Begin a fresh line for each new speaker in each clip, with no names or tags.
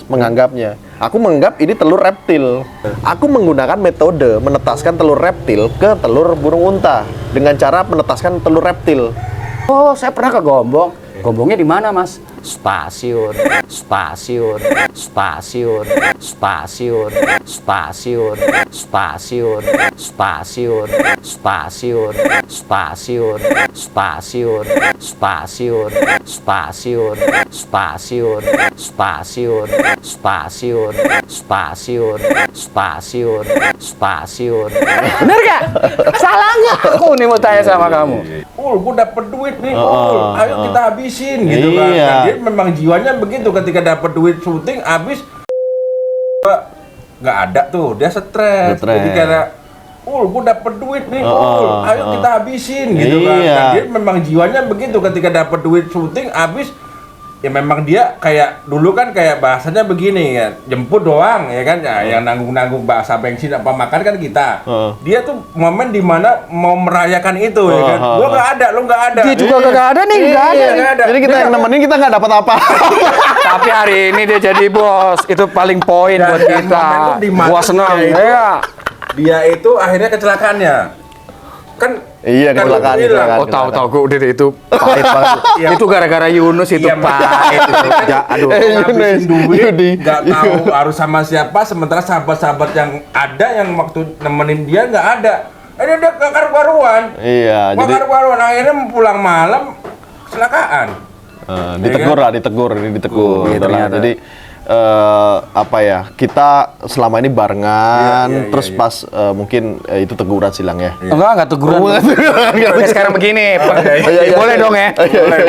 menganggapnya. Aku menganggap ini telur reptil. Aku menggunakan metode menetaskan telur reptil ke telur burung unta dengan cara menetaskan telur reptil.
Oh, saya pernah ke Gombong. Gombongnya di mana, Mas? Stasiun, stasiun, stasiun, stasiun, stasiun, stasiun, stasiun, stasiun, stasiun, stasiun, stasiun, stasiun, stasiun, stasiun, stasiun, stasiun, stasiun, stasiun. Bener gak? Salah nggak? Aku nih mau tanya sama kamu.
Gue dapet duit nih, ayo kita habisin gitu kan.
Iya.
Nah, dia memang jiwanya begitu, ketika dapet duit syuting habis nggak ada tuh, dia stres. Jadi karena gue dapet duit nih, ayo kita habisin gitu kan.
Iya.
Nah, dia memang jiwanya begitu, ketika dapet duit syuting habis ya memang dia kayak dulu kan kayak bahasanya begini kan, jemput doang ya kan, ya, yang nanggung bahasa bensin apa makan kan kita. Dia tuh momen dimana mau merayakan itu ya kan, gua nggak ada, lu nggak ada.
Dia juga nggak ada nih, nggak ada.
Iya, nggak ada.
Jadi kita yang nemenin kita nggak dapat apa.
Tapi hari ini dia jadi bos, itu paling poin buat
Dan
kita.
momen tuh di mata
Gua senang.
dia itu-
Ya.
Dia itu akhirnya kecelakaannya kan.
Iya,
kan
kecelakaan,
lu bilang,
kecelakaan.
Oh tahu gue udah itu pahit banget.
Iya.
Itu gara-gara Yunus itu
Iya,
pahit. Itu. Ya, aduh.
ngabisin duit,
Yudi.
nggak tahu harus sama siapa, sementara sahabat-sahabat yang ada yang waktu nemenin dia nggak ada. Dia gak karu-karuan.
Iya,
Gak
jadi
karu-karuan, akhirnya pulang malam kecelakaan.
ditegur lah, ditegur.
Iya, ternyata.
Jadi apa ya, kita selama ini barengan, terus pas mungkin itu teguran silang ya.
Enggak teguran. Oke, sekarang begini.
iya.
Boleh dong ya.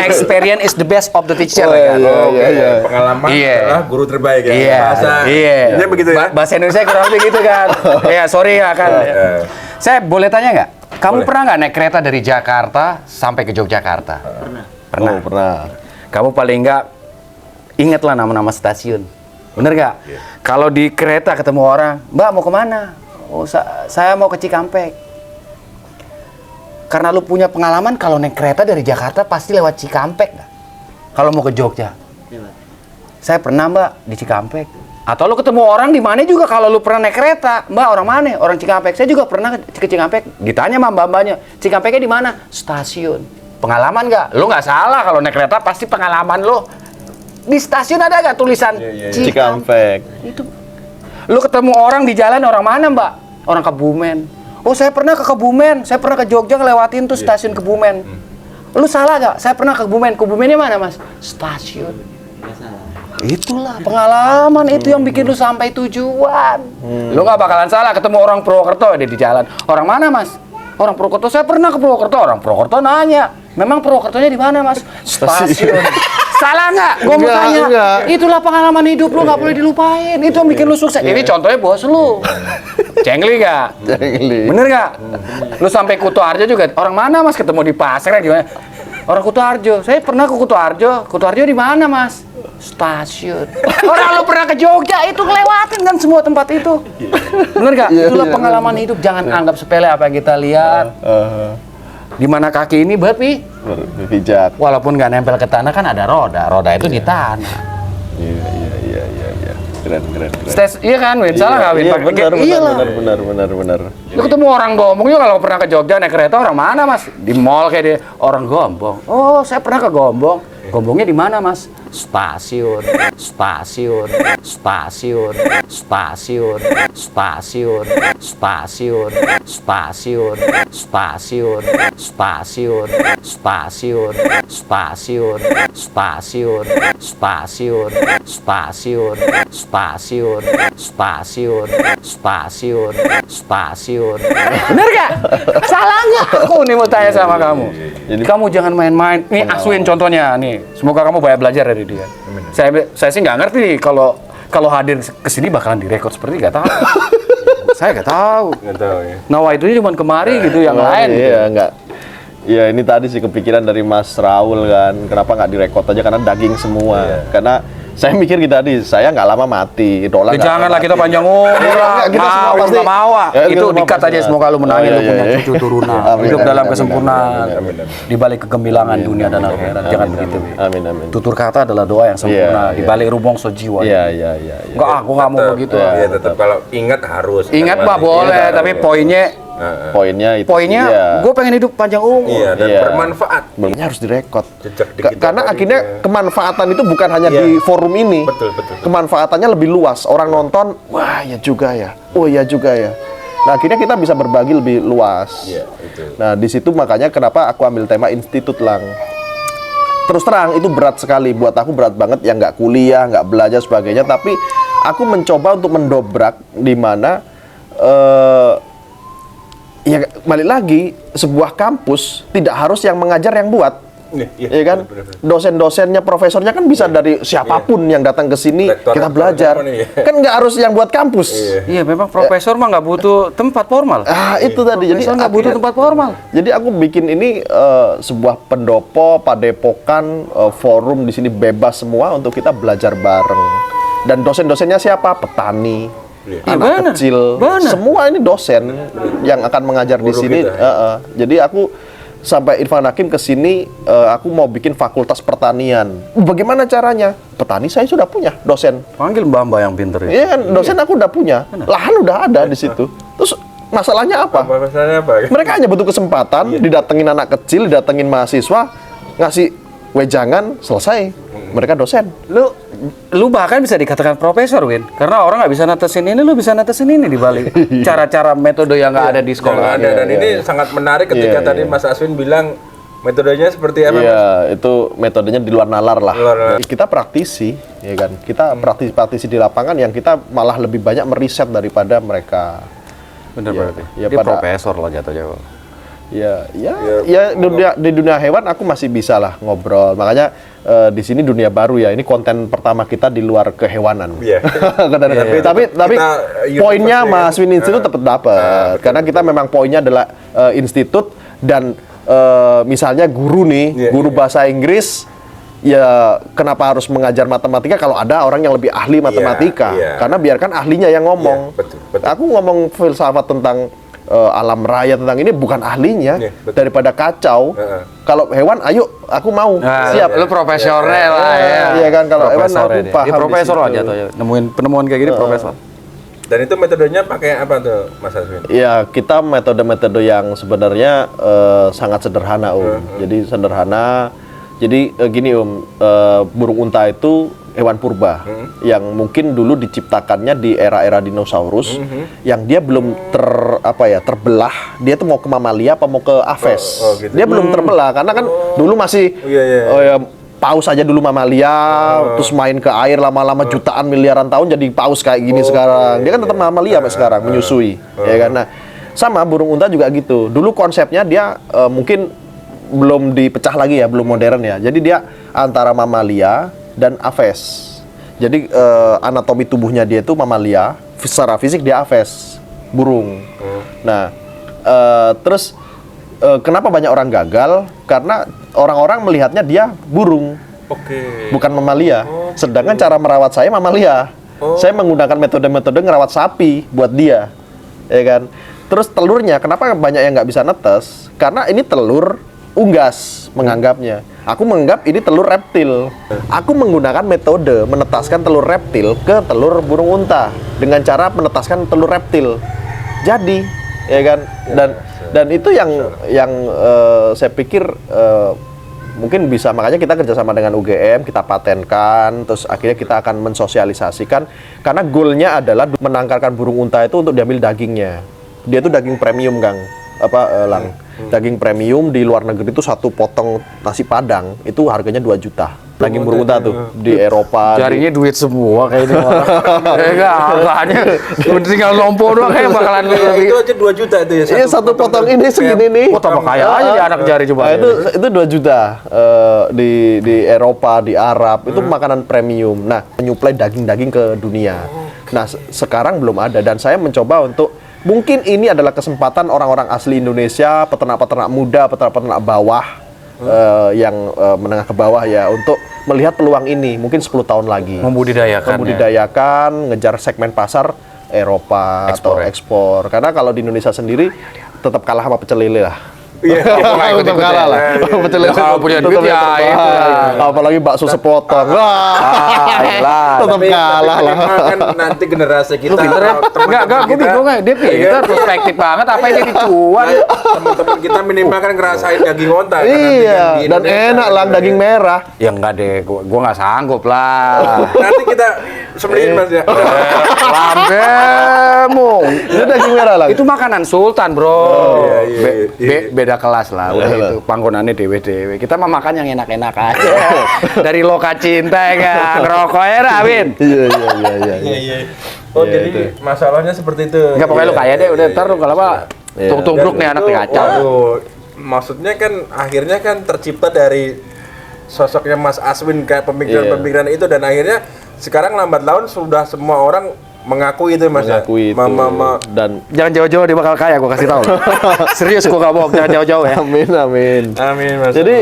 Experience is the best of the teacher
Oh,
kan.
iya.
Oke, pengalaman
Iya.
adalah guru terbaik ya.
Iya.
Bahasa.
Iya.
Dia begitu ya.
Bahasa Indonesia kurang lebih gitu kan. Ya, sorry ya kan. Saya boleh tanya nggak? Kamu
Boleh.
pernah nggak naik kereta dari Jakarta sampai ke Yogyakarta? Pernah.
Oh, pernah.
Kamu paling nggak ingatlah nama-nama stasiun, bener nggak? Kalau di kereta ketemu orang, Mbak mau kemana? Oh, saya mau ke Cikampek. Karena lu punya pengalaman kalau naik kereta dari Jakarta pasti lewat Cikampek nggak? Kalau mau ke Jogja? Saya pernah Mbak di Cikampek. Atau lu ketemu orang di mana juga kalau lu pernah naik kereta, Mbak orang mana? Orang Cikampek. Saya juga pernah ke Cikampek. Ditanya sama mbak-mbaknya, Cikampeknya di mana? Stasiun. Pengalaman nggak? Lu nggak salah kalau naik kereta pasti pengalaman lu. Di stasiun ada nggak tulisan
Cikampek.
Itu. Lu ketemu orang di jalan, orang mana Mbak? Orang Kebumen. Oh saya pernah ke Kebumen, saya pernah ke Jogja ngelewatin tuh stasiun Kebumen. Lu salah nggak? Saya pernah ke Kebumen. Kebumennya mana Mas? Stasiun. Itulah pengalaman itu yang bikin lu sampai tujuan. Lu nggak bakalan salah ketemu orang Purwokerto ada di jalan. Orang mana Mas? Orang Purwokerto. Saya pernah ke Purwokerto. Orang Purwokerto nanya, memang Purwokertonya di mana Mas? Stasiun. Salah nggak? Gue mau tanya.
Enggak.
Itulah pengalaman hidup lu, nggak boleh dilupain. Itu yang bikin lu sukses. Ini contohnya bos lu. Cengli nggak?
Cengli.
Bener nggak? Lu sampai Kuto Arjo juga. Orang mana Mas ketemu di pasar gimana? Orang Kuto Arjo. Saya pernah ke Kuto Arjo. Kuto Arjo di mana Mas? Stasiun. Orang lu pernah ke Jogja itu ngelewatin kan semua tempat itu. Bener nggak? Itulah pengalaman hidup. Jangan anggap sepele apa yang kita lihat. Di mana kaki ini berpi?
Pijat.
Walaupun nggak nempel ke tanah kan ada roda. Roda itu di tanah.
Iya. Keren.
Iya kan, Win? Salah nggak, Win?
Iya,
Iyalah.
benar.
Lu ketemu orang Gombong juga kalau pernah ke Jogja naik kereta orang mana, Mas? Di mall kayak dia orang Gombong. Oh, saya pernah ke Gombong. Gombongnya di mana, Mas? Stasiun, stasiun, stasiun, stasiun, stasiun, stasiun, stasiun, stasiun, stasiun, stasiun, stasiun, stasiun, stasiun, stasiun, stasiun, stasiun, stasiun, stasiun. Bener gak? Salah nggak? Aku nih mau tanya sama kamu. Kamu jangan main-main. Nih Aswin contohnya nih. Semoga kamu banyak belajar dari dia. Saya sih nggak ngerti nih kalau hadir ke sini bakalan direkod seperti nggak tahu. Saya nggak tahu.
Ya.
Nawa itu cuma kemari gitu, yang lain.
Iya, enggak. Ya ini tadi sih kepikiran dari Mas Raul kan. Kenapa nggak direkod aja, karena daging semua. Karena Saya mikir kita saya nggak lama mati, dolar nggak
Janganlah
lama
kita
mati.
panjang umur lah.
Kita semua
Mau
pasti-
nggak mau.
Ya, kita
Itu
semua
dikat
pasti
aja
lah.
semoga lu menangin,
Oh,
lu
iya,
punya
iya.
cucu turunan.
Amin,
Hidup
amin,
dalam
amin,
kesempurnaan.
amin,
Di balik kegemilangan dunia dan akhirat. Jangan begitu. Wi.
Amin, amin.
Tutur kata adalah doa yang sempurna.
Iya,
Di
iya.
balik rumongso jiwa.
Iya, iya, iya.
Enggak, aku nggak mau begitu.
Iya, tetap kalau ingat harus.
Ingat
Kan
mah
masih-
boleh,
iya,
tapi
iya.
poinnya
Poinnya itu.
poinnya
iya.
gue pengen hidup panjang umur.
Iya, dan
Iya.
bermanfaat.
Belumnya harus direkod.
Jejak di kita
Karena
tadi,
akhirnya
ya.
kemanfaatan itu bukan hanya
Iya.
di forum ini.
Betul, betul.
Kemanfaatannya lebih luas. Orang nonton, wah ya juga ya. Oh ya juga ya. Nah, akhirnya kita bisa berbagi lebih luas.
Iya, itu.
Nah, di situ makanya kenapa aku ambil tema Institut Lang. Terus terang, itu berat sekali. Buat aku berat banget yang nggak kuliah, nggak belajar sebagainya. Tapi aku mencoba untuk mendobrak di mana ya balik lagi, sebuah kampus tidak harus yang mengajar yang buat.
Iya,
Ya kan,
benar-benar.
dosen-dosennya, profesornya kan bisa dari siapapun yang datang ke sini
Rektor-
kita belajar.
rektor nih, ya.
Kan nggak harus yang buat kampus.
Iya, memang profesor mah nggak butuh tempat formal.
Itu tadi. Jadi
Profesor nggak butuh tempat formal.
Jadi aku bikin ini sebuah pendopo, padepokan, forum di sini bebas semua untuk kita belajar bareng. Dan dosen-dosennya siapa? Petani,
Iya,
anak
benar,
kecil,
benar.
semua ini dosen yang akan mengajar di
Guru
sini.
kita.
Jadi aku sampai Irfan Hakim ke sini, aku mau bikin fakultas pertanian. Bagaimana caranya? Petani saya sudah punya dosen.
Panggil mbak-mbak yang pinter ya.
Iya kan, dosen aku udah punya, lahan udah ada di situ. Terus masalahnya apa?
Apa masalahnya apa?
Mereka hanya butuh kesempatan, didatengin anak kecil, didatengin mahasiswa, ngasih wejangan, selesai. Mereka dosen.
Lu bahkan bisa dikatakan profesor, Win. Karena orang nggak bisa netesin ini, lu bisa netesin ini di balik cara-cara metode yang nggak ada di
Yang
sekolah.
ada, dan ini sangat menarik ketika
Iya,
tadi
iya.
Mas Aswin bilang metodenya seperti apa, Mas?
Iya, itu metodenya di luar nalar lah.
Luar nalar.
Kita praktisi, ya kan. Kita praktisi di lapangan yang kita malah lebih banyak meriset daripada mereka.
Bener
Iya,
berarti.
iya,
Dia
pada-
profesor lah jatuhnya.
Ya, di dunia hewan aku masih bisa lah ngobrol. Makanya di sini dunia baru ya. Ini konten pertama kita di luar kehewanan.
Iya.
Tapi
Kita
poinnya
university
Mas Win Institute tetap dapat. Karena kita memang poinnya adalah institut dan misalnya guru nih,
Iya,
guru bahasa Inggris. Ya kenapa harus mengajar matematika kalau ada orang yang lebih ahli matematika?
iya.
Karena biarkan ahlinya yang ngomong.
Iya, betul, betul.
Aku ngomong filsafat tentang alam raya, tentang ini bukan ahlinya.
Iya, betul.
Daripada kacau.
Heeh.
Kalau hewan, ayo aku mau.
Nah,
Siap.
Lu profesornya lah ya.
Iya kan, kalau hewan
Profesornya
aku
dia.
paham
Dia
di
profesor
situ.
lah jatuhnya. Nemuin penemuan kayak gini profesor.
Dan itu metodenya pakai apa tuh, Mas Aswin?
Ya, kita metode-metode yang sebenarnya sangat sederhana, Jadi sederhana. Jadi gini, burung unta itu hewan purba yang mungkin dulu diciptakannya di era-era dinosaurus, yang dia belum terbelah. Dia tuh mau ke mamalia apa mau ke aves?
Oh, gitu.
Dia belum terbelah karena kan dulu masih
Iya, iya.
ya, paus aja dulu mamalia, terus main ke air lama-lama jutaan miliaran tahun jadi paus kayak gini sekarang. Dia kan tetap mamalia sampai sekarang menyusui, ya kan. Nah, sama burung unta juga gitu. Dulu konsepnya dia mungkin belum dipecah lagi ya, belum modern ya. Jadi dia antara mamalia dan aves. Jadi anatomi tubuhnya dia itu mamalia, secara fisik dia aves, burung. Nah, terus kenapa banyak orang gagal? Karena orang-orang melihatnya dia burung,
Oke.
bukan mamalia. Sedangkan cara merawat saya mamalia. Saya menggunakan metode-metode ngerawat sapi buat dia, ya kan. Terus telurnya, kenapa banyak yang nggak bisa netes? Karena ini telur unggas menganggapnya. Aku menganggap ini telur reptil. Aku menggunakan metode menetaskan telur reptil ke telur burung unta dengan cara menetaskan telur reptil. Jadi, ya kan. Dan itu yang saya pikir mungkin bisa, makanya kita kerjasama dengan UGM, kita patenkan, terus akhirnya kita akan mensosialisasikan karena goalnya adalah menangkarkan burung unta itu untuk diambil dagingnya. Dia itu daging premium, Kang. Lang. Daging premium di luar negeri itu satu potong nasi padang itu harganya 2 juta. Daging burung unta tuh di Eropa.
Jarinya duit semua kayak ini orang. Enggak, makanya tinggal lompo doang kayak bakalan
Itu aja 2 juta itu ya.
Iya, satu potong ini segini nih.
Oh, tambah kaya aja di anak jari coba.
Nah, itu 2 juta di Eropa, di Arab, itu makanan premium. Nah, menyuplai daging-daging ke dunia. Nah, sekarang belum ada dan saya mencoba untuk mungkin ini adalah kesempatan orang-orang asli Indonesia, peternak-peternak muda, peternak-peternak bawah yang menengah ke bawah ya, untuk melihat peluang ini mungkin 10 tahun lagi. Membudidayakan, ngejar segmen pasar Eropa atau ekspor. Karena kalau di Indonesia sendiri tetap kalah sama pecel lele lah.
Iya,
Tetap kalah lah. Pecel lele
kalau punya duit ya itu lah.
apalagi bakso sepotong. Wah, tetap kalah lah.
Kan nanti generasi kita.
Enggak, gue bingung ya. Dia pintar, perspektif banget. Apa yang jadi cuan?
Teman-teman kita minimal kan ngerasain daging onta.
Iya, dan enak lah daging merah.
Ya enggak deh, gue nggak sanggup lah.
Nanti kita sembelihin Mas ya.
Lambemu.
Itu daging merah lah.
Itu makanan sultan, bro.
Iya.
Beda kelas lah, udah itu panggonannya dewe-dewe. Kita mah makan yang enak-enak aja. Dari loka cinta ya kan, ngerokoknya Rawin.
Iya. Oh jadi masalahnya seperti itu.
Enggak pokoknya lu kaya deh, udah ntar lu kalau apa tung-tung nih anak nih kacau.
Waduh, maksudnya kan akhirnya kan tercipta dari sosoknya Mas Aswin kayak pemikiran-pemikiran itu dan akhirnya sekarang lambat laun sudah semua orang mengakui itu Mas.
Mengakui itu. Dan
Jangan jauh-jauh dia bakal kaya, gua kasih tahu. Serius gua gak bohong, jangan jauh-jauh ya.
amin.
Mas.
Jadi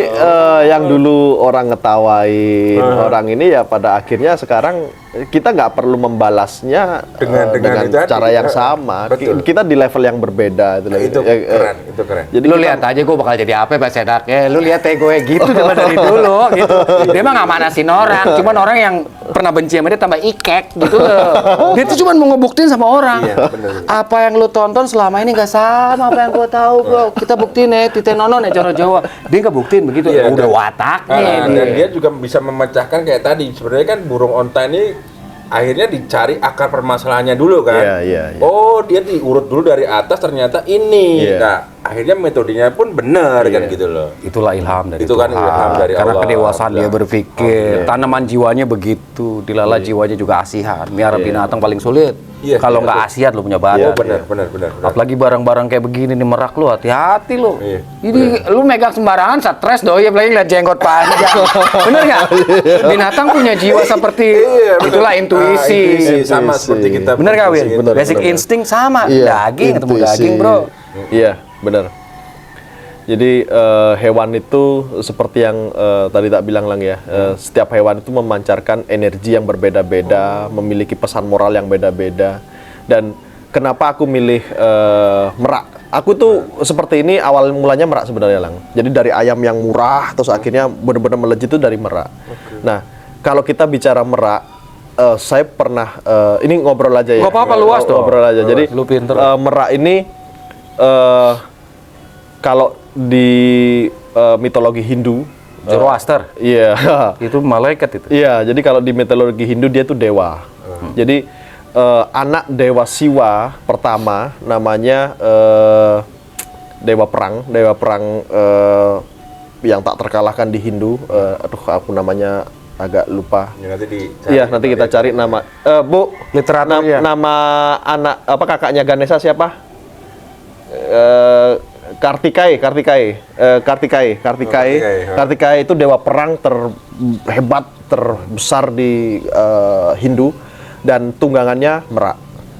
yang dulu orang ngetawain orang ini ya pada akhirnya sekarang kita nggak perlu membalasnya dengan
itu
cara
tadi.
yang sama.
Betul.
Kita di level yang berbeda.
Itu keren.
Jadi
Lu
kita-
lihat aja gua bakal jadi apa Pak Sedaknya. Lu lihat gue gitu cuma dari dulu gitu. Dia mah nggak manasin orang, cuman orang yang pernah benci sama dia tambah ikek gitu loh. Dia tuh cuma mau ngebuktiin sama orang.
Iya, bener.
Apa yang lu tonton selama ini nggak sama apa yang gua tahu, bro. Kita buktiin ya, tite nonon ya cara Jawa. Dia nggak buktiin begitu.
Iya,
Udah
dan-
wataknya
dan dia juga bisa memecahkan kayak tadi. Sebenarnya kan burung onta ini akhirnya dicari akar permasalahannya dulu kan.
Iya.
Oh, dia diurut dulu dari atas ternyata ini.
Iya.
Nah, akhirnya metodenya pun benar kan gitu loh.
Itulah ilham dari
Itu kan
Tuhan.
ilham dari
Karena
Allah.
kedewasaan dia
Iya.
berpikir, tanaman jiwanya begitu, dilala jiwanya juga asihan. Miara binatang paling sulit.
Iya,
Kalau
iya,
nggak
betul.
asiat lu punya
Oh,
badan.
benar.
Apalagi barang-barang kayak begini nih merak lu, hati-hati lu.
Iya,
Ini lu megang sembarangan stres doi, apalagi lihat jenggot panjang. Bener nggak? Binatang punya jiwa seperti
Iya, benar.
itulah intuisi.
Sama seperti kita.
Bener nggak Win?
Bener,
Basic
bener.
insting sama.
Iya,
Daging ketemu
intuisi.
daging bro.
Iya, benar. Jadi hewan itu seperti yang tadi tak bilang lang ya, setiap hewan itu memancarkan energi yang berbeda-beda, memiliki pesan moral yang beda-beda. Dan kenapa aku milih merak? Aku tuh seperti ini awal mulanya merak sebenarnya lang. Jadi dari ayam yang murah, terus akhirnya benar-benar melejit itu dari merak. Nah, kalau kita bicara merak, saya pernah ini ngobrol aja ya.
Nggak apa-apa, luas dong.
Ngobrol aja. Jadi
Lu pinter.
merak ini kalau di mitologi Hindu,
Zoroaster.
iya,
Itu malaikat itu.
iya. Jadi kalau di mitologi Hindu dia tuh dewa. Jadi anak dewa Siwa pertama namanya dewa perang yang tak terkalahkan di Hindu. Aduh, aku namanya agak lupa.
Ya,
Iya, nanti kita cari nama. Bu,
Literatur, ya.
nama anak apa kakaknya Ganesha siapa? Kartikai itu dewa perang terhebat, terbesar di Hindu dan tunggangannya merak.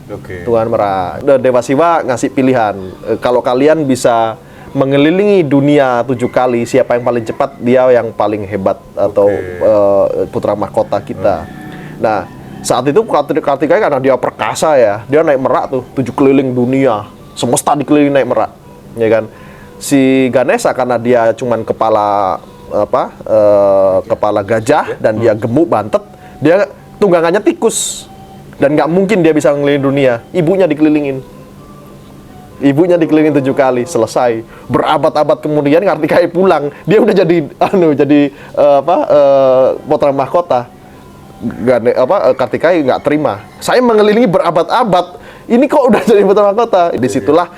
Oke.
Tunggangan merak. Dewa Siwa ngasih pilihan, kalau kalian bisa mengelilingi dunia 7 kali, siapa yang paling cepat dia yang paling hebat atau putra mahkota kita. Nah, saat itu Kartikai karena dia perkasa ya, dia naik merak tuh 7 keliling dunia, semesta dikelilingi naik merak. Ya kan, si Ganesha karena dia cuman kepala kepala gajah dan dia gemuk bantet, dia tunggangannya tikus dan nggak mungkin dia bisa ngeliling dunia. Ibunya dikelilingin 7 kali, selesai. Berabad-abad kemudian Kartikai pulang, dia udah jadi putra mahkota. Kartikai nggak terima. Saya mengelilingi berabad-abad, ini kok udah jadi putra mahkota. Disitulah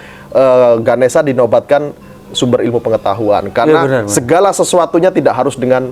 Ganesha dinobatkan sumber ilmu pengetahuan karena
benar.
segala sesuatunya tidak harus dengan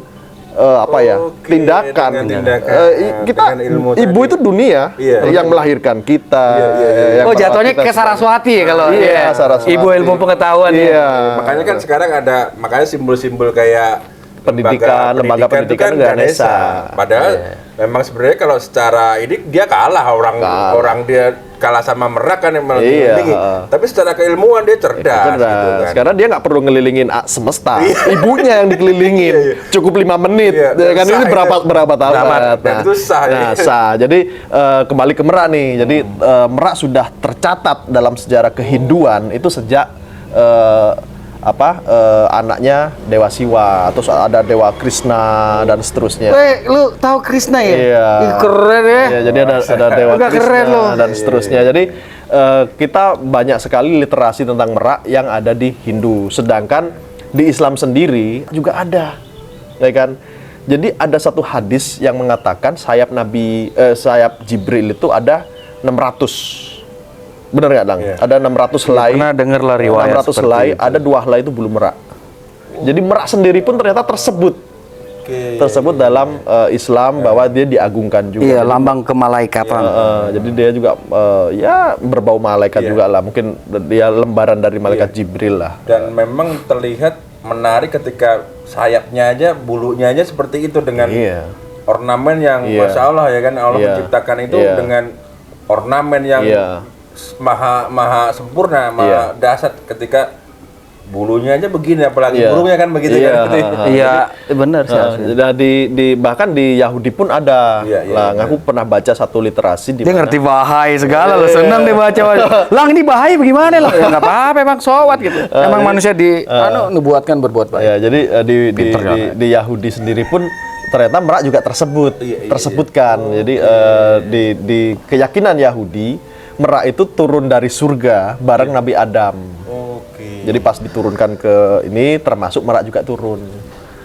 tindakan.
dengan tindakan,
Kita
dengan ilmu
ibu
tadi.
itu dunia yang melahirkan kita. yang
Oh,
merawat
jatuhnya
kita
ke Saraswati ya kalau
Iya,
iya.
Saraswati.
Ibu ilmu pengetahuan ya.
Iya.
Makanya kan sekarang ada simbol-simbol kayak
Lembaga pendidikan
itu kan
Ganesha.
Padahal memang sebenarnya kalau secara ini dia kalah orang dia kalah sama Merak kan yang
Iya,
mengelilingi. Tapi secara keilmuan dia cerdas, gitu kan.
Karena dia nggak perlu ngelilingin semesta, ibunya yang dikelilingin, cukup 5 menit,
Iya,
ya kan
sah
ini
itu.
berapa tahun?
Dan itu sah,
Nah,
ya.
sah. Jadi kembali ke Merak nih. Jadi Merak sudah tercatat dalam sejarah kehinduan itu sejak anaknya Dewa Siwa, terus ada Dewa Krishna dan seterusnya.
Weh, lu tahu Krishna ya?
Iya.
Ih, keren ya.
Iya, jadi ada Dewa
Udah
Krishna
keren loh.
dan seterusnya. Jadi kita banyak sekali literasi tentang Merak yang ada di Hindu. Sedangkan di Islam sendiri juga ada, ya kan? Jadi ada satu hadis yang mengatakan sayap Jibril itu ada 600. Bener nggak, Dang?
Iya.
Ada 600 helai.
Pernah denger lah riwayat
600
seperti
helai,
itu.
ada 2 helai itu bulu Merak. Jadi Merak sendiri pun ternyata tersebut dalam Islam bahwa dia diagungkan juga.
Iya,
Jadi,
lambang kemalaikatan.
jadi dia juga ya berbau malaikat
Iya.
juga lah. Mungkin dia lembaran dari malaikat Jibril lah.
Dan memang terlihat menarik ketika sayapnya aja, bulunya aja seperti itu dengan
Iya.
ornamen yang
Iya.
Masya Allah ya kan, Allah
Iya.
menciptakan itu
Iya.
dengan ornamen yang
Iya.
maha sempurna, maha dahsyat ketika bulunya aja begini, apalagi
Iya.
burungnya kan begitu
Iya.
kan.
Iya, benar sih.
Nah, bahkan di Yahudi pun ada.
Iya, iya,
lah,
iya.
aku pernah baca satu literasi di
Dia
mana-
ngerti bahai segala loh, seneng dia baca. Lang ini bahai bagaimana lah? Ya nggak apa-apa, emang sowat gitu. Emang manusia nubuatkan berbuat baik.
Ya, jadi
Pinter kan, ya?
di Yahudi sendiri pun ternyata Merak juga tersebutkan. Jadi di keyakinan Yahudi, Merak itu turun dari surga bareng Nabi Adam.
Oke.
Jadi pas diturunkan ke ini termasuk Merak juga turun.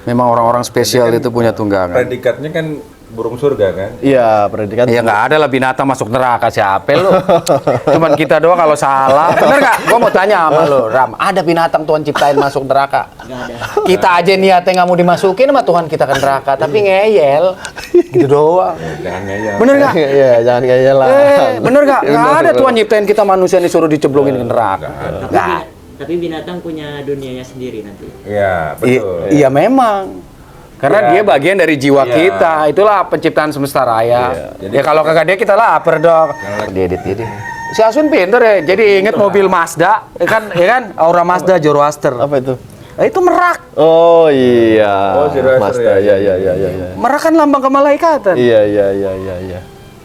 Memang orang-orang spesial itu punya tunggangan.
Predikatnya kan burung surga kan.
Iya, predikat.
Ya nggak ada lah binatang masuk neraka, siapa lu? Cuman kita doang kalau salah. Bener nggak? Gua mau tanya sama lu, Ram. Ada binatang Tuhan ciptain masuk neraka? Kita aja niatnya nggak mau dimasukin sama Tuhan kita ke neraka, tapi ngeyel. Gitu doang.
Jangan ngeyel.
Bener nggak?
Iya, jangan kayak lah.
Bener nggak? Nggak ada Tuhan nyiptain kita manusia disuruh dicemplungin ke neraka. Nggak.
Tapi binatang punya dunianya sendiri nanti.
Iya, betul.
Iya memang. Karena dia bagian dari jiwa
Iya.
kita. Itulah penciptaan semesta raya. Ya kalau kagak dia kita lapar dong. Diedit. Si Asun pinter ya. Jadi inget mobil Mazda, ya kan? Aura Mazda Zoroaster.
Apa itu?
Nah, itu Merak.
Oh iya.
Oh, Zoroaster,
Mazda.
ya,
Iya, iya.
Merak kan lambang kemalaikatan.
Iya.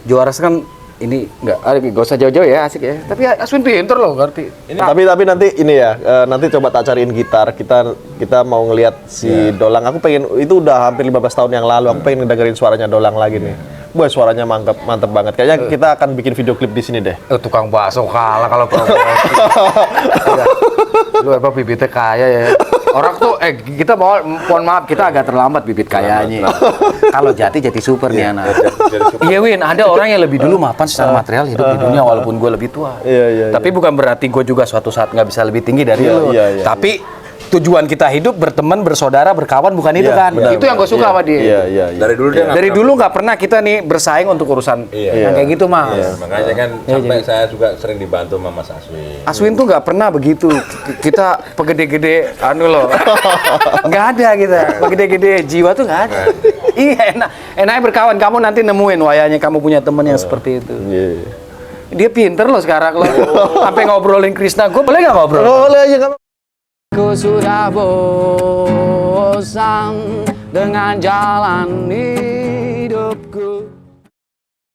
Zoroaster kan ini gak usah jauh-jauh ya, asik ya. Tapi Asun pinter loh, ngerti.
Tapi nanti ini ya, nanti coba tak cariin gitar. Kita mau ngelihat si Dolang. Aku pengen, itu udah hampir 15 tahun yang lalu. Aku pengen ngedengerin suaranya Dolang lagi nih. Wah, suaranya mantep banget. Kayaknya kita akan bikin video klip di sini deh.
Tukang bakso kalah kalau promosi. Lu apa bibitnya kaya ya. Orang tuh kita mohon maaf kita agak terlambat bibit kayanya. Kalau jati super nih anak. Iya Win, ada orang yang lebih dulu mapan secara material hidup di dunia walaupun gue lebih tua.
Iya.
Tapi bukan berarti gue juga suatu saat nggak bisa lebih tinggi dari lu.
Iya.
Tapi tujuan kita hidup berteman, bersaudara, berkawan bukan itu
Iya,
kan?
benar,
Itu yang gue suka sama dia.
Iya.
Dari dulu dia nggak
Dari
pernah-
dulu nggak pernah kita nih bersaing untuk urusan
Iya.
yang kayak gitu mas.
Iya, makanya kan sampai saya juga sering dibantu sama Mas Aswin.
Aswin tuh nggak pernah begitu. Kita pegede-gede anu loh. Nggak ada kita. Pegede-gede jiwa tuh nggak ada. Iya enaknya berkawan. Kamu nanti nemuin wayanya kamu punya temen yang seperti itu.
Iya.
Dia pinter loh sekarang loh. Sampai ngobrolin Krishna. Gue boleh nggak ngobrol?
Boleh ya kan?
Ku sudah bosan dengan jalan ini.